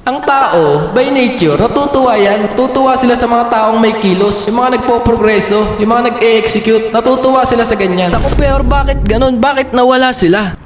Ang tao, by nature, natutuwa yan. Natutuwa sila sa mga taong may kilos. Yung mga nagpo-progreso, yung mga nag-e-execute, natutuwa sila sa ganyan. Ako, pero bakit ganun? Bakit nawala sila?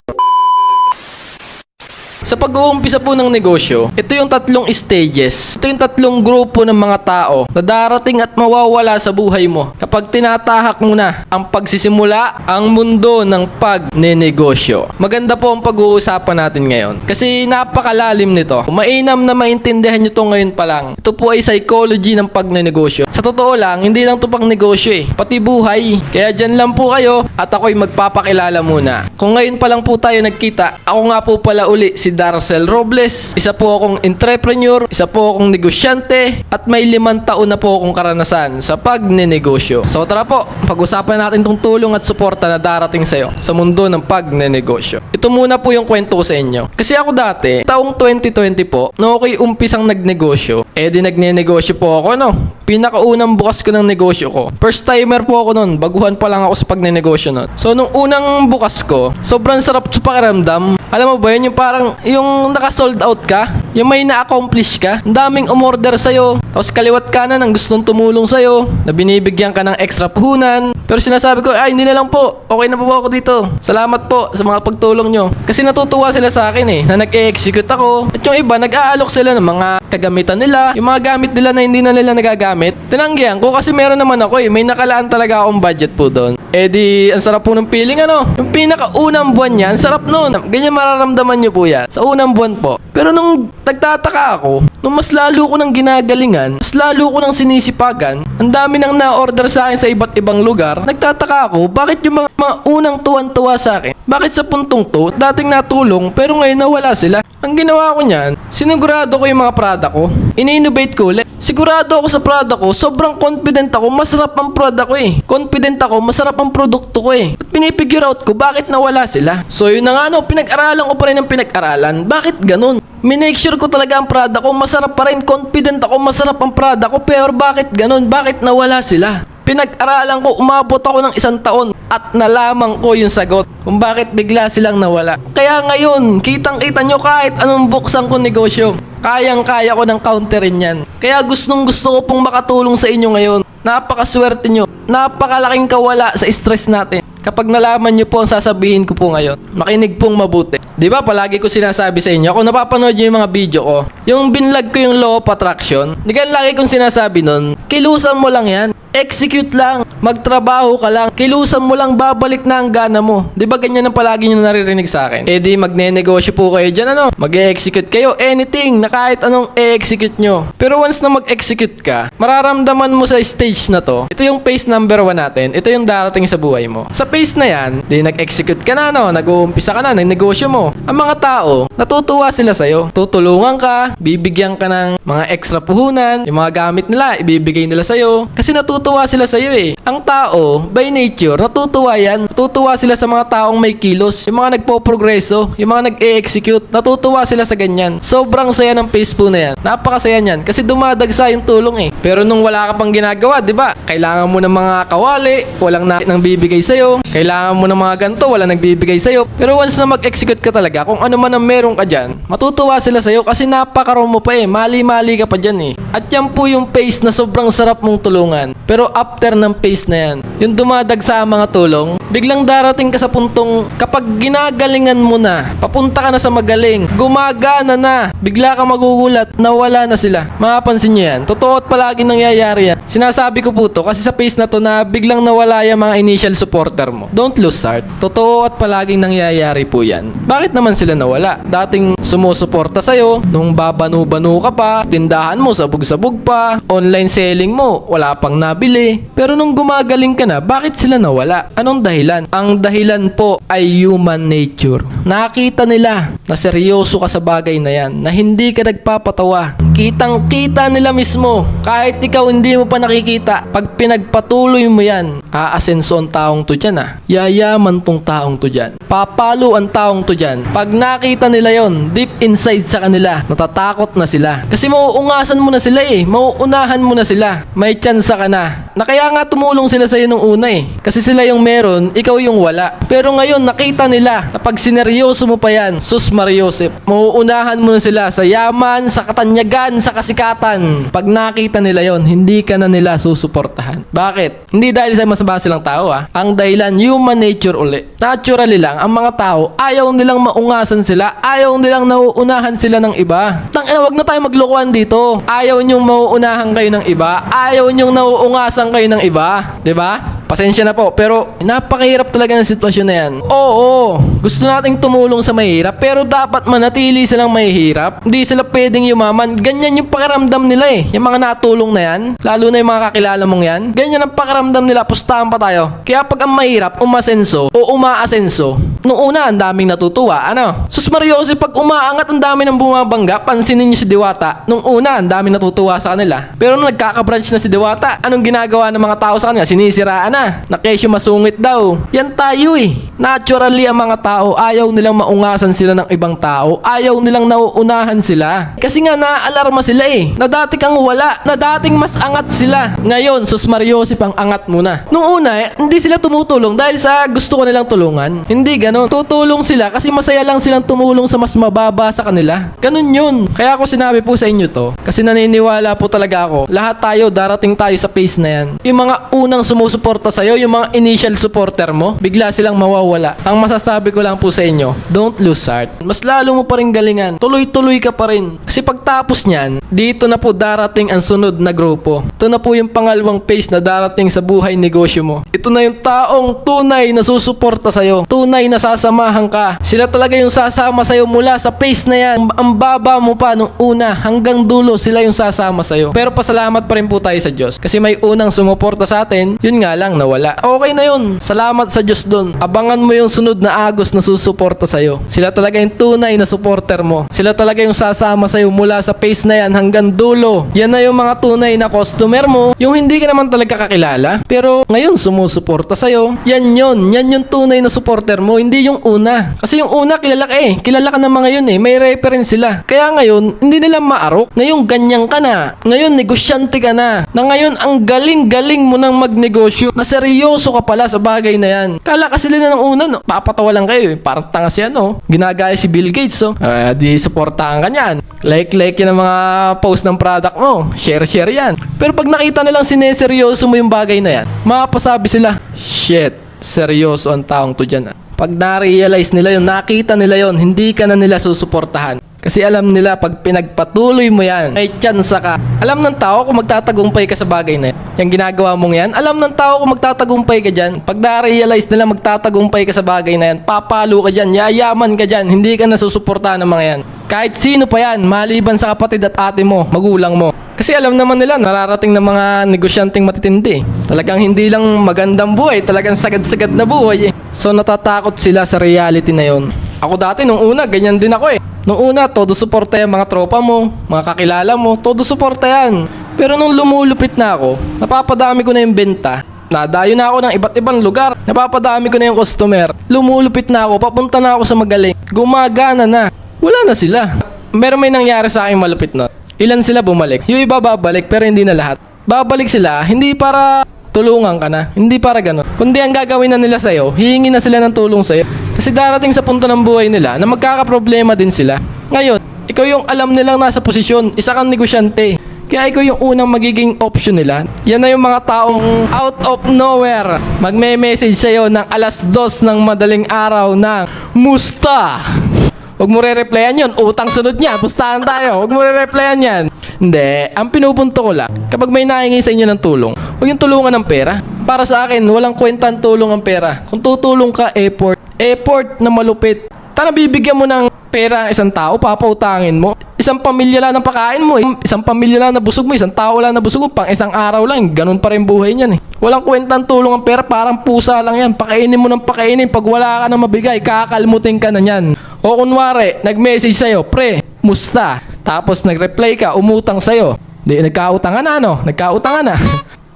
Sa pag-uumpisa po ng negosyo, ito yung tatlong stages. Ito yung tatlong grupo ng mga tao na darating at mawawala sa buhay mo kapag tinatahak mo na ang pagsisimula ang mundo ng pagnenegosyo. Maganda po ang pag-uusapan natin ngayon kasi napakalalim nito. Mainam na maintindihan nyo to ngayon pa lang. Ito po ay psychology ng pagnenegosyo. Sa totoo lang, hindi lang to pang negosyo pati buhay. Kaya dyan lang po kayo at ako'y magpapakilala muna. Kung ngayon pa lang po tayo nagkita, ako nga po pala uli si Darcel Robles. Isa po akong entrepreneur, isa po akong negosyante, at may 5 taon na po akong karanasan sa pagnenegosyo. So tara po, pag-usapan natin tong tulong at suporta na darating sa'yo sa mundo ng pagnenegosyo. Ito muna po yung kwento ko sa inyo. Kasi ako dati, taong 2020 po, no ako'y umpisang nagnegosyo, di nagnenegosyo po ako, no? Pinakaunang bukas ko ng negosyo ko. First timer po ako nun, baguhan pa lang ako sa pagnenegosyo nun. So nung unang bukas ko, sobrang sarap sa pakiramdam. Alam mo ba yun, yung parang yung naka-sold out ka, yung may na-accomplish ka, ang daming umorder sa'yo, tapos kaliwat kanan ang gustong tumulong sa'yo, na binibigyan ka ng extra puhunan. Pero sinasabi ko, ay hindi na lang po, okay na po ako dito. Salamat po sa mga pagtulong nyo. Kasi natutuwa sila sa akin na nag-e-execute ako. At yung iba, nag-aalok sila ng mga kagamitan nila, yung mga gamit nila na hindi na nila nagagamit. Tinanggihan ko kasi meron naman ako may nakalaan talaga akong budget po doon. Di, ang sarap po ng feeling yung pinakaunang buwan niya, ang sarap nun. Ganyan mararamdaman nyo po yan, sa unang buwan po. Pero nung nagtataka ako, nung mas lalo ko nang ginagalingan, mas lalo ko nang sinisipagan, ang dami nang na-order sa akin sa iba't ibang lugar, nagtataka ako, bakit yung mga unang tuwan-tuwa sa akin? Bakit sa puntong to, dating natulong, pero ngayon nawala sila? Ang ginawa ko niyan, sinigurado ko yung mga product ko, ini-innovate ko ulit. Sigurado ako sa product ko, sobrang confident ako, masarap ang product ko Confident ako, masarap ang produkto ko At pinipigure out ko, bakit nawala sila? So yun na nga pinag-aralan ko pa rin ang pinag-aralan. Bakit ganun? Minake sure ko talaga ang product ko, masarap pa rin, confident ako, masarap ang product ko, pero bakit ganun? Bakit nawala sila? Pinag-aralan ko, umabot ako ng 1 taon at nalaman ko yung sagot kung bakit bigla silang nawala. Kaya ngayon, kitang-kita nyo kahit anong buksan ko negosyo, kayang-kaya ko ng counterin yan. Kaya gustong-gusto ko pong makatulong sa inyo ngayon. Napakaswerte nyo. Napakalaking kawala sa stress natin. Kapag nalaman nyo po ang sasabihin ko po ngayon, makinig pong mabuti. Di ba palagi ko sinasabi sa inyo, kung napapanood nyo yung mga video ko, yung binlog ko yung law of attraction, di ka lagi kong sinasabi nun, kilusan mo lang yan. Execute lang, magtrabaho ka lang, kilusan mo lang, babalik na ang gana mo. Di ba ganyan ang palagi nyo naririnig sa akin? Di magne-negosyo po kayo dyan, mag-e-execute kayo, anything, na kahit anong e-execute nyo. Pero once na mag-execute ka, mararamdaman mo sa stage na to, ito yung phase number 1 natin, ito yung darating sa buhay mo. Sa phase na yan, di nag-execute ka na, nag-uumpisa ka na, nag-negosyo mo. Ang mga tao, natutuwa sila sa'yo, tutulungan ka, bibigyan ka ng mga extra puhunan, yung mga gamit nila, ibibigay nila sa'yo, kasi natutuwa sila sa'yo Ang tao, by nature, natutuwa yan. Natutuwa sila sa mga taong may kilos. Yung mga nagpo-progreso, yung mga nag-e-execute, natutuwa sila sa ganyan. Sobrang saya ng Facebook na yan. Napakasaya niyan kasi dumadagsa yung tulong Pero nung wala ka pang ginagawa, di ba? Kailangan mo ng mga kawali, walang nang bibigay sa'yo. Kailangan mo ng mga ganto, walang nagbibigay sa'yo. Pero once na mag-execute ka talaga, kung ano man ang meron ka dyan, matutuwa sila sa'yo kasi napakaroon mo pa mali-mali ka pa dyan At yan po yung phase na sobrang sarap mong tulungan. Pero after ng phase na yan, yung dumadagsa ang mga tulong, biglang darating ka sa puntong kapag ginagalingan mo na, papunta ka na sa magaling, gumagana na, bigla ka magugulat, nawala na sila. Mapapansin nyo yan. Totoo at palagi nangyayari yan. Sinasabi ko po to kasi sa phase na to na biglang nawala yung mga initial supporter mo. Don't lose heart. Totoo at palaging nangyayari po yan. Bakit naman sila nawala? Dating sumusuporta sa'yo, nung babanu-banu ka pa, tindahan mo sabog-sabog pa, online selling mo, wala pang nabili. Pero nung gumagaling ka na, bakit sila nawala? Anong dahilan? Ang dahilan po ay human nature. Nakita nila na seryoso ka sa bagay na yan, na hindi ka nagpapatawa. Kitang-kita nila mismo. Kahit ikaw hindi mo pa nakikita, pag pinagpatuloy mo yan, aasenso ang taong to dyan Yayaman tong taong to dyan. Papalo ang taong to dyan. Pag nakita nila yon, deep inside sa kanila, natatakot na sila. Kasi mauungasan mo na sila mauunahan mo na sila. May tsansa ka na na kaya nga tumulong sila sa'yo nung una eh. Kasi sila yung meron, ikaw yung wala. Pero ngayon, nakita nila na pag sineryoso mo pa yan, sus Mariosep, mauunahan mo na sila sa yaman, sa katanyagan, sa kasikatan. Pag nakita nila yon, hindi ka na nila susuportahan. Bakit? Hindi dahil sa masama silang tao Ang dahilan, human nature uli. Naturally lang, ang mga tao, ayaw nilang maungasan sila, ayaw nilang nauunahan sila ng iba. Tangina, wag na tayo maglokohan dito. Ayaw nyong mauunahan kayo ng iba, ayaw nyong nauungasan kayo ng iba. 'Di ba? Pasensya na po, pero napakahirap talaga ng sitwasyon na yan. Oo, gusto nating tumulong sa mahirap, pero dapat manatili silang mahihirap. Hindi sila pwedeng yumaman. Ganyan yung pakiramdam nila eh. Yung mga natulong na yan, lalo na yung mga kakilala mong yan, ganyan ang pakiramdam nila, pustahan pa tayo. Kaya pag ang mahirap, umasenso o umaasenso, nung una, ang daming natutuwa. Sus Mariosep, pag umaangat, ang dami ng bumabangga, pansinin niyo si Diwata. Nung una, ang daming natutuwa sa kanila. Pero nung nagkaka-branch na si Diwata, anong ginagawa ng mga tao sa kanila? Sinisiraan na kesyo masungit daw. Yan tayo eh. Naturally, ang mga tao, ayaw nilang maungasan sila ng ibang tao. Ayaw nilang nauunahan sila. Kasi nga, naaalarma sila eh. Na dati kang wala. Na dating mas angat sila. Ngayon, sus Mariosep, ang angat mo na. Nung una, hindi sila tumutulong dahil sa gusto ko nilang tulungan. Hindi ganon. Tutulong sila kasi masaya lang silang tumulong sa mas mababa sa kanila. Ganon yun. Kaya ako sinabi po sa inyo to. Kasi naniniwala po talaga ako. Lahat tayo, darating tayo sa phase na yan. Yung mga unang sumusuporta sa'yo, yung mga initial supporter mo, bigla silang mawawala. Ang masasabi ko lang po sa inyo, don't lose heart. Mas lalo mo pa rin galingan. Tuloy-tuloy ka pa rin. Kasi pagtapos niyan, dito na po darating ang sunod na grupo. Ito na po yung pangalawang phase na darating sa buhay negosyo mo. Ito na yung taong tunay na susuporta sa'yo. Tunay na sasamahan ka. Sila talaga yung sasama sa'yo mula sa phase na yan. Ang baba mo pa nung una hanggang dulo, sila yung sasama sa'yo. Pero pasalamat pa rin po tayo sa Diyos. Kasi may unang sumuporta sa atin, yun nga lang nawala. Okay na yun. Salamat sa Diyos dun. Abangan mo yung sunod na agos na susuporta sa'yo. Sila talaga yung tunay na supporter mo. Sila talaga yung sasama sa'yo mula sa phase na yan hanggang dulo. Yan na yung mga tunay na customer mo. Yung hindi ka naman talaga kakilala, pero ngayon sumusuporta sa'yo. Yan yun. Yan yung tunay na supporter mo. Hindi yung una. Kasi yung una kilala ka eh. Kilala ka ng mga yun eh. May reference sila. Kaya ngayon, hindi nila maarok. Ngayon ganyan ka na. Ngayon negosyante ka na. Na ngayon ang galing-galing mo nang magnegosyo. Na seryoso ka pala sa bagay na yan. Kala kasi nila ng una, no? Papatawa lang kayo eh. Parang tanga siya, no? Ginagaya si Bill Gates, oh. Di supportahan ka niyan. Like yan ang mga post ng product mo. Share yan. Pero pag nakita nilang sineseryoso mo yung bagay na yan, mapasabi sila, shit, seryoso ang taong to dyan. Pag na-realize nila yun, nakita nila yun, hindi ka na nila susuportahan. Kasi alam nila, pag pinagpatuloy mo yan, may tsansa ka. Alam ng tao kung magtatagumpay ka sa bagay na yan. Yung ginagawa mong yan, alam ng tao kung magtatagumpay ka dyan. Pag na-realize nila magtatagumpay ka sa bagay na yan, papalo ka dyan, yayaman ka dyan, hindi ka nasusuportahan ng mga yan. Kahit sino pa yan, maliban sa kapatid at ate mo, magulang mo. Kasi alam naman nila, nararating ng mga negosyanteng matitindi. Talagang hindi lang magandang buhay, talagang sagad-sagad na buhay eh. So natatakot sila sa reality na yon. Ako dati nung una, ganyan din ako eh. Nung una, todo suporta yan mga tropa mo, mga kakilala mo, todo suporta yan. Pero nung lumulupit na ako, napapadami ko na yung benta. Nadayo na ako ng iba't ibang lugar. Napapadami ko na yung customer. Lumulupit na ako, papunta na ako sa magaling. Gumagana na. Wala na sila. Meron may nangyari sa akin malupit na. Ilan sila bumalik? Yung iba babalik pero hindi na lahat. Babalik sila, hindi para tulungan ka na. Hindi para ganun. Kundi ang gagawin na nila sa'yo, hihingi na sila ng tulong sa'yo. Kasi darating sa punto ng buhay nila na magkakaproblema din sila. Ngayon, ikaw yung alam nilang nasa posisyon. Isa kang negosyante. Kaya ikaw yung unang magiging option nila. Yan na yung mga taong out of nowhere magme-message sa'yo ng 2:00 ng madaling araw ng musta. Huwag mo re-replyan yun. Utang sunod niya. Pustahan tayo. Huwag mo re-replyan yan. Hindi. Ang pinupunto ko lang, kapag may nahingi sa inyo ng tulong, huwag yung tulungan ng pera. Para sa akin, walang kwentang tulong ang pera. Kung tutulong ka, effort. Effort na malupit. Tara, bibigyan mo ng pera isang tao, papautangin mo. Isang pamilya lang ang pakain mo. Isang pamilya lang na busog mo. Isang tao lang na busog mo. Pang isang araw lang. Ganun pa rin buhay niyan eh. Walang kwentang tulong ang pera. Parang pusa lang yan. Pakainin mo ng pakainin. Pag wala ka na mabigay, kakalmutin ka na yan. O kunwari, nag-message sa'yo, pre, musta? Tapos nag-reply ka, umutang sa'yo. Di, nagkautangan na, no? Nagkautangan na.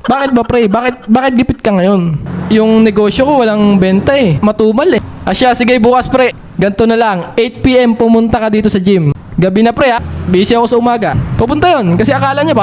Bakit ba, pre? Bakit gipit ka ngayon? Yung negosyo ko, walang benta eh. Matumal eh. Asya, sige, bukas, pre. Ganto na lang. 8 PM pumunta ka dito sa gym. Gabi na, pre, ha? Busy ako sa umaga. Pupunta yon kasi akala niya,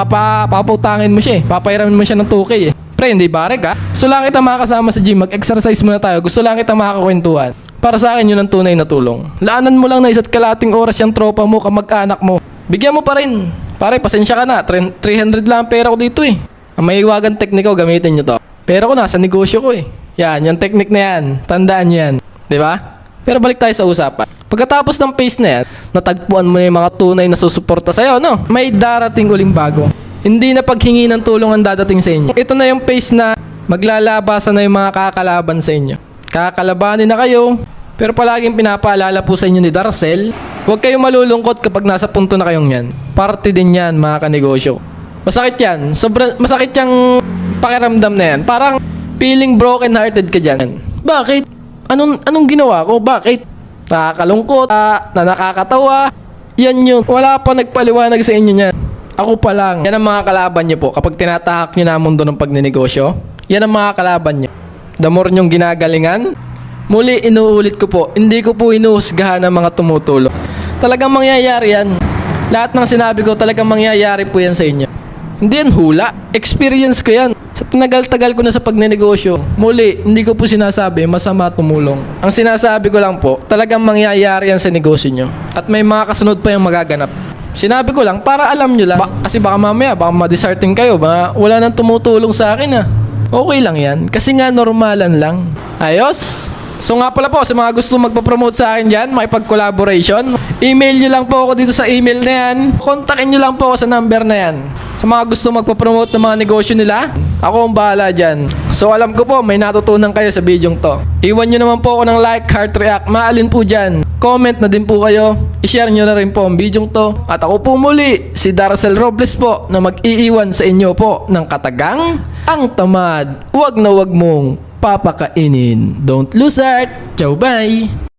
papautangin mo siya eh. Papahiramin mo siya ng 2K eh. Pre, hindi barek ha. Gusto lang kita makakasama sa gym, mag-exercise muna tayo. Gusto lang kita makakakwentuhan. Para sa akin yun ang tunay na tulong. Laanan mo lang na isa't kalating oras yung tropa mo, kamag-anak mo. Bigyan mo pa rin. Pare, pasensya ka na. 300 lang ang pera ko dito eh. Ang mahiwagang teknik ko, gamitin nyo to. Pera ko nasa negosyo ko eh. Yan, yung teknik na yan. Tandaan yan. Di ba? Pero balik tayo sa usapan. Pagkatapos ng phase na yan, natagpuan mo na yung mga tunay na susuporta sa'yo, no? May darating uling bago. Hindi na paghingi ng tulong ang dadating sa inyo. Ito na yung phase na maglalabasan na yung mga kakalaban sa inyo. Kakalabanin na kayo, pero palaging pinapaalala po sa inyo ni Darcel, huwag kayong malulungkot kapag nasa punto na kayong yan. Parte din yan, mga kanegosyo. Masakit yan. Masakit yung pakiramdam na yan. Parang feeling broken hearted ka dyan. Bakit? Anong ginawa ko? Bakit? Nakakalungkot, na nakakatawa. Yan yun. Wala pa nagpaliwanag sa inyo niyan. Ako pa lang. Yan ang mga kalaban nyo po. Kapag tinatahak nyo na ang mundo ng pagninegosyo, yan ang mga kalaban nyo. The more nyong ginagalingan, muli inuulit ko po, hindi ko po inuhusgahan ang mga tumutulong. Talagang mangyayari yan. Lahat ng sinabi ko, talagang mangyayari po yan sa inyo. Hindi yan hula. Experience ko yan. Sa tinagal-tagal ko na sa pagninegosyo, muli, hindi ko po sinasabi masama tumulong. Ang sinasabi ko lang po, talagang mangyayari yan sa negosyo nyo. At may mga kasunod pa yung magaganap. Sinabi ko lang, para alam nyo lang. Kasi baka mamaya, baka ma-dishearten kayo. Baka wala nang tumutulong sa akin ah. Okay lang yan. Kasi nga normalan lang. Ayos? So nga pala po, sa mga gusto magpapromote sa akin dyan, makipag-collaboration, email nyo lang po ako dito sa email na yan. Kontakin nyo lang po ako sa number na yan. Sa mga gusto magpapromote ng mga negosyo nila, ako ang bahala dyan. So alam ko po, may natutunan kayo sa bidyong to. Iwan nyo naman po ako ng like, heart react, maalin po dyan. Comment na din po kayo. I-share nyo na rin po ang bidyong to. At ako po muli, si Darcel Robles po, na mag-iiwan sa inyo po ng katagang, ang tamad, wag na wag mong papakainin. Don't lose heart. Ciao, bye!